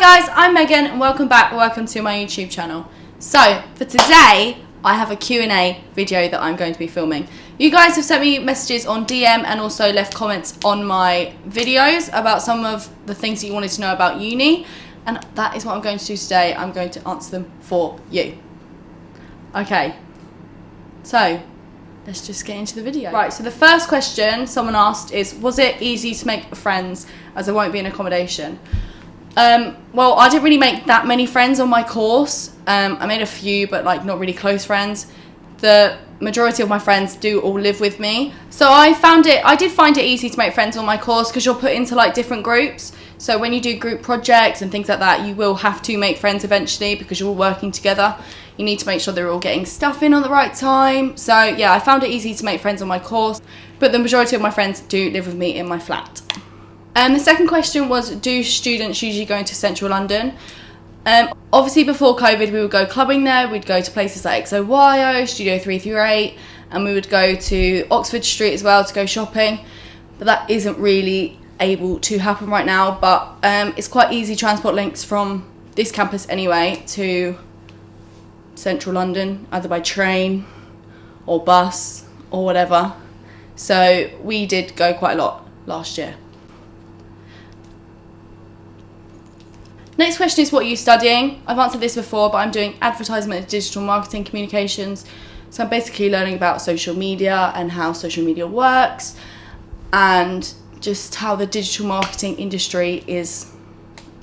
guys, I'm Megan and welcome to my YouTube channel. So for today I have a Q&A video that I'm going to be filming. You guys have sent me messages on DM and also left comments on my videos about some of the things that you wanted to know about uni, and that is what I'm going to do today. I'm going to answer them for you. Okay, so let's just get into the video. Right, so the first question someone asked is, was it easy to make friends as there won't be an accommodation? Well, I didn't really make that many friends on my course. I made a few, but like not really close friends. The majority of my friends do all live with me. So I did find it easy to make friends on my course because you're put into like different groups. So when you do group projects and things like that, you will have to make friends eventually because you're all working together. You need to make sure they're all getting stuff in on the right time. So yeah, I found it easy to make friends on my course, but the majority of my friends do live with me in my flat. The second question was, do students usually go into central London? Obviously before COVID we would go clubbing there, we'd go to places like XOYO, Studio 338, and we would go to Oxford Street as well to go shopping, but that isn't really able to happen right now. But it's quite easy transport links from this campus anyway to central London, either by train or bus or whatever. So we did go quite a lot last year. Next question is, what are you studying? I've answered this before, but I'm doing advertisement and digital marketing communications. So I'm basically learning about social media and how social media works and just how the digital marketing industry is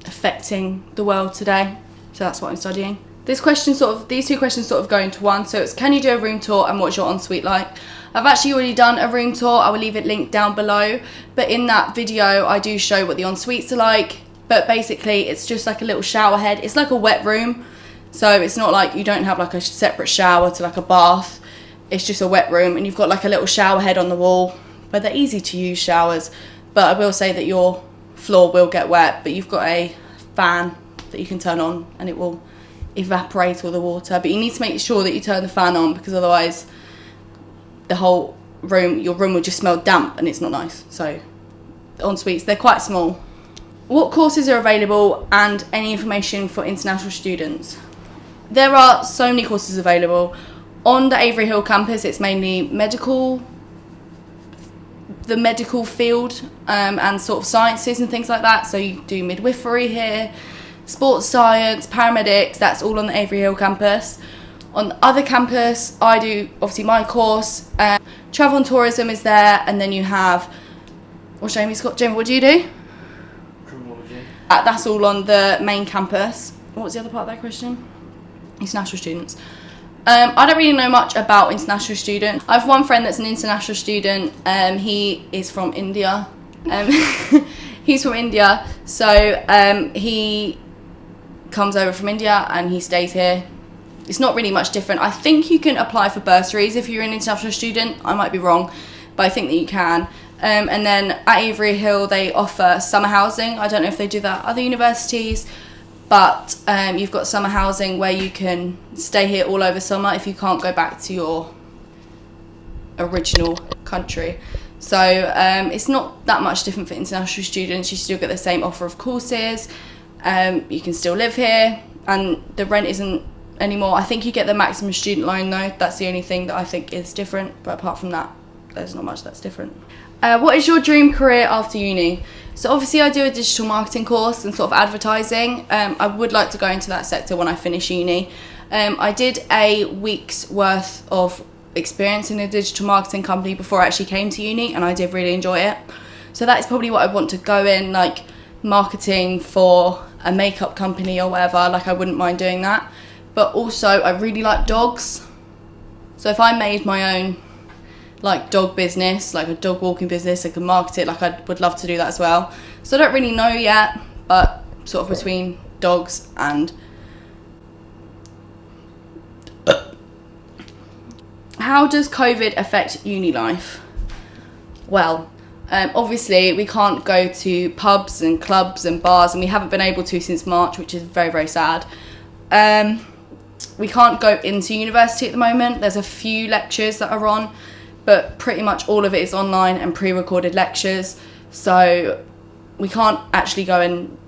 affecting the world today. So that's what I'm studying. These two questions sort of go into one. So it's, can you do a room tour and what's your ensuite like? I've actually already done a room tour. I will leave it linked down below. But in that video, I do show what the ensuites are like. But basically it's just like a little shower head. It's like a wet room, so it's not like you don't have like a separate shower to like a bath. It's just a wet room, and you've got like a little shower head on the wall. But they're easy to use showers, but I will say that your floor will get wet, but you've got a fan that you can turn on and it will evaporate all the water. But you need to make sure that you turn the fan on, because otherwise the whole room, your room will just smell damp and it's not nice. So the en-suites, they're quite small. What courses are available and any information for international students? There are so many courses available. On the Avery Hill campus, it's mainly the medical field and sort of sciences and things like that. So you do midwifery here, sports science, paramedics, that's all on the Avery Hill campus. On the other campus, I do obviously my course. Travel and tourism is there, and then you have, what's Jamie's got? Jamie, what do you do? That's all on the main campus. What was the other part of that question? International students. I don't really know much about international students. I have one friend that's an international student. He is from India. He's from India, so he comes over from India and he stays here. It's not really much different. I think you can apply for bursaries if you're an international student. I might be wrong, but I think that you can. And then at Avery Hill they offer summer housing. I don't know if they do that at other universities, but you've got summer housing where you can stay here all over summer if you can't go back to your original country. So it's not that much different for international students. You still get the same offer of courses. You can still live here, and the rent isn't anymore. I think you get the maximum student loan though. That's the only thing that I think is different, but apart from that, there's not much that's different. What is your dream career after uni? So obviously I do a digital marketing course and sort of advertising. I would like to go into that sector when I finish uni. I did a week's worth of experience in a digital marketing company before I actually came to uni, and I did really enjoy it. So that is probably what I want to go in, like marketing for a makeup company or whatever. Like I wouldn't mind doing that. But also I really like dogs. So if I made my own like dog business, like a dog walking business, I could market it, like I would love to do that as well. So I don't really know yet, but sort of between dogs and how does COVID affect uni life? Well, obviously we can't go to pubs and clubs and bars, and we haven't been able to since March, which is very, very sad. We can't go into university at the moment. There's a few lectures that are on, but pretty much all of it is online and pre-recorded lectures, so we can't actually go and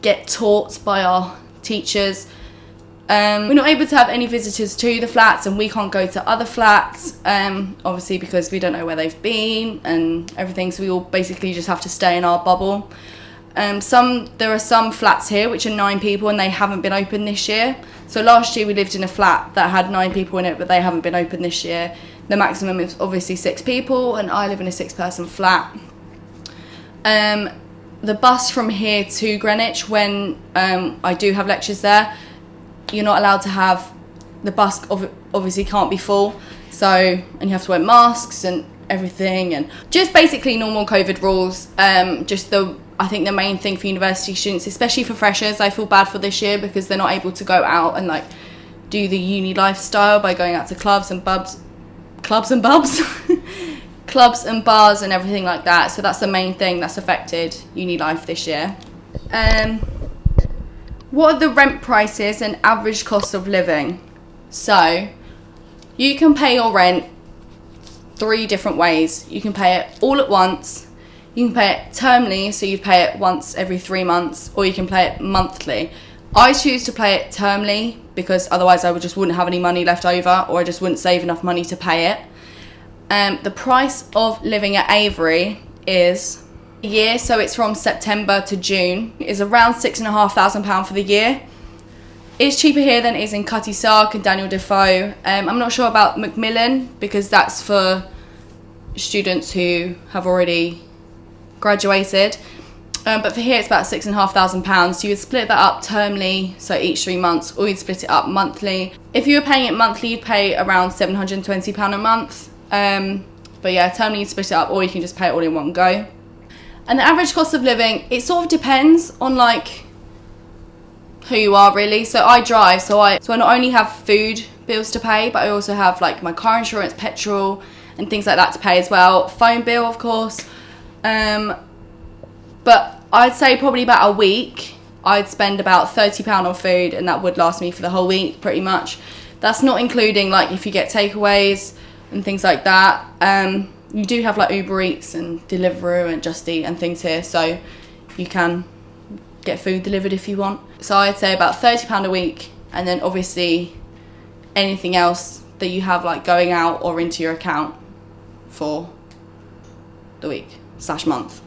get taught by our teachers. We're not able to have any visitors to the flats, and we can't go to other flats, obviously because we don't know where they've been and everything, so we all basically just have to stay in our bubble. There are some flats here which are 9 people and they haven't been open this year. So last year we lived in a flat that had 9 people in it, but they haven't been open this year. The maximum is obviously 6 people, and I live in a 6-person flat. The bus from here to Greenwich, when I do have lectures there, you're not allowed to have, the bus obviously can't be full, so, and you have to wear masks and everything, and just basically normal COVID rules. I think the main thing for university students, especially for freshers, I feel bad for this year because they're not able to go out and like do the uni lifestyle by going out to clubs and bars and everything like that. So that's the main thing that's affected uni life this year. What are the rent prices and average cost of living? So you can pay your rent 3 different ways. You can pay it all at once, you can pay it termly, so you pay it once every 3 months, or you can pay it monthly. I choose to pay it termly because otherwise I wouldn't have any money left over, or I just wouldn't save enough money to pay it. The price of living at Avery is a year, so it's from September to June, is around £6,500 for the year. It's cheaper here than it is in Cutty Sark and Daniel Defoe. I'm not sure about Macmillan because that's for students who have already graduated. But for here it's about £6,500. So you would split that up termly, so each 3 months, or you'd split it up monthly. If you were paying it monthly, you'd pay around £720 a month. But yeah, termly you'd split it up, or you can just pay it all in one go. And the average cost of living, it sort of depends on like who you are really. So I drive, so I not only have food bills to pay, but I also have like my car insurance, petrol and things like that to pay as well. Phone bill, of course. But I'd say probably about a week I'd spend about £30 on food, and that would last me for the whole week pretty much. That's not including like if you get takeaways and things like that. You do have like Uber Eats and Deliveroo and Just Eat and things here, so you can get food delivered if you want. So I'd say about £30 a week, and then obviously anything else that you have like going out or into your account for the week/month.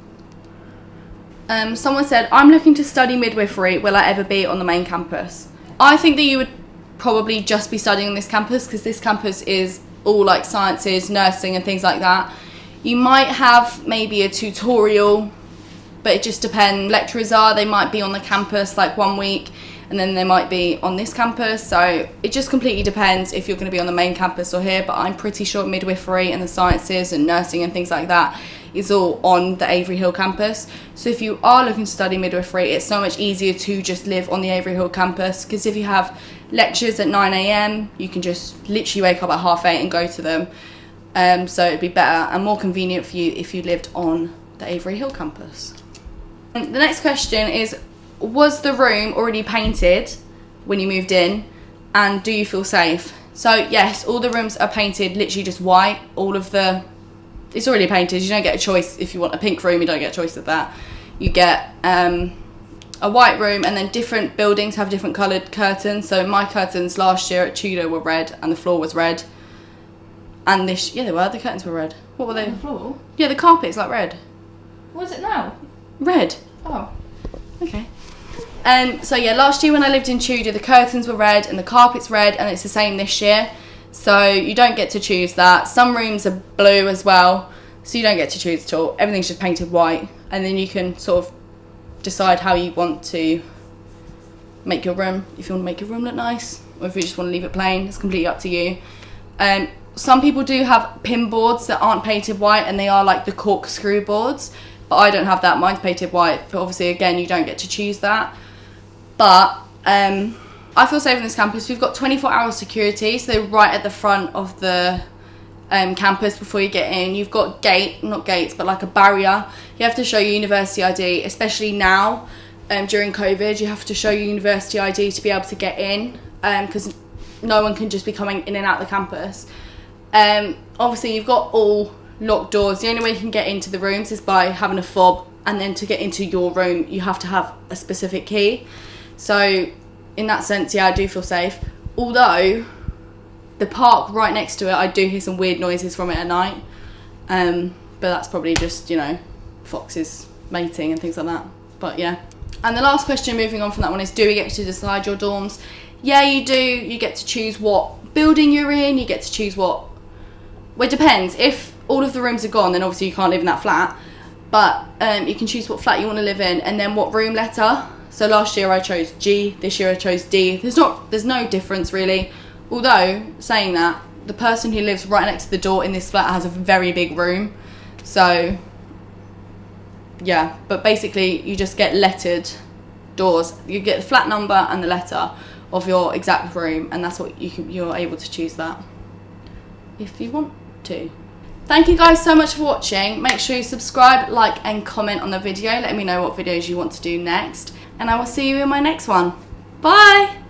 Someone said, I'm looking to study midwifery, will I ever be on the main campus? I think that you would probably just be studying on this campus, because this campus is all like sciences, nursing and things like that. You might have maybe a tutorial, but it just depends. Lecturers they might be on the campus like 1 week, and then they might be on this campus, so it just completely depends if you're going to be on the main campus or here. But I'm pretty sure midwifery and the sciences and nursing and things like that is all on the Avery Hill campus. So if you are looking to study midwifery, it's so much easier to just live on the Avery Hill campus, because if you have lectures at 9 AM, you can just literally wake up at 8:30 and go to them. So it'd be better and more convenient for you if you lived on the Avery Hill campus. The next question is, was the room already painted when you moved in, and do you feel safe? So yes, all the rooms are painted literally just white. It's already painted. You don't get a choice. If you want a pink room, you don't get a choice of that. You get a white room, and then different buildings have different coloured curtains. So my curtains last year at Tudor were red, and the floor was red. And the curtains were red. What were they? The floor? Yeah, the carpet's like red. What is it now? Red. Oh. Okay. So yeah, last year when I lived in Tudor, the curtains were red and the carpet's red, and it's the same this year. So you don't get to choose that. Some rooms are blue as well, so you don't get to choose at all. Everything's just painted white, and then you can sort of decide how you want to make your room. If you want to make your room look nice, or if you just want to leave it plain, it's completely up to you. Some people do have pin boards that aren't painted white, and they are like the corkscrew boards, but I don't have that. Mine's painted white, but obviously again you don't get to choose that. But I feel safe on this campus. We've got 24-hour security, so they're right at the front of the campus before you get in. You've got not gates, but like a barrier. You have to show your university ID, especially now during COVID. You have to show your university ID to be able to get in, because no one can just be coming in and out the campus. Obviously you've got all locked doors. The only way you can get into the rooms is by having a fob and then to get into your room you have to have a specific key. So in that sense, yeah, I do feel safe. Although the park right next to it, I do hear some weird noises from it at night, but that's probably just, you know, foxes mating and things like that. But yeah. And the last question, moving on from that one, is do we get to decide your dorms? Yeah, you do. You get to choose what building you're in. You get to choose what... Well, it depends. If all of the rooms are gone, then obviously you can't live in that flat. But you can choose what flat you want to live in and then what room letter. So last year I chose G. This year I chose D. There's no difference really. Although, saying that, the person who lives right next to the door in this flat has a very big room. So... yeah, but basically you just get lettered doors. You get the flat number and the letter of your exact room, and that's what you're able to choose that if you want to. Thank you guys so much for watching. Make sure you subscribe, like and comment on the video. Let me know what videos you want to do next, and I will see you in my next one. Bye.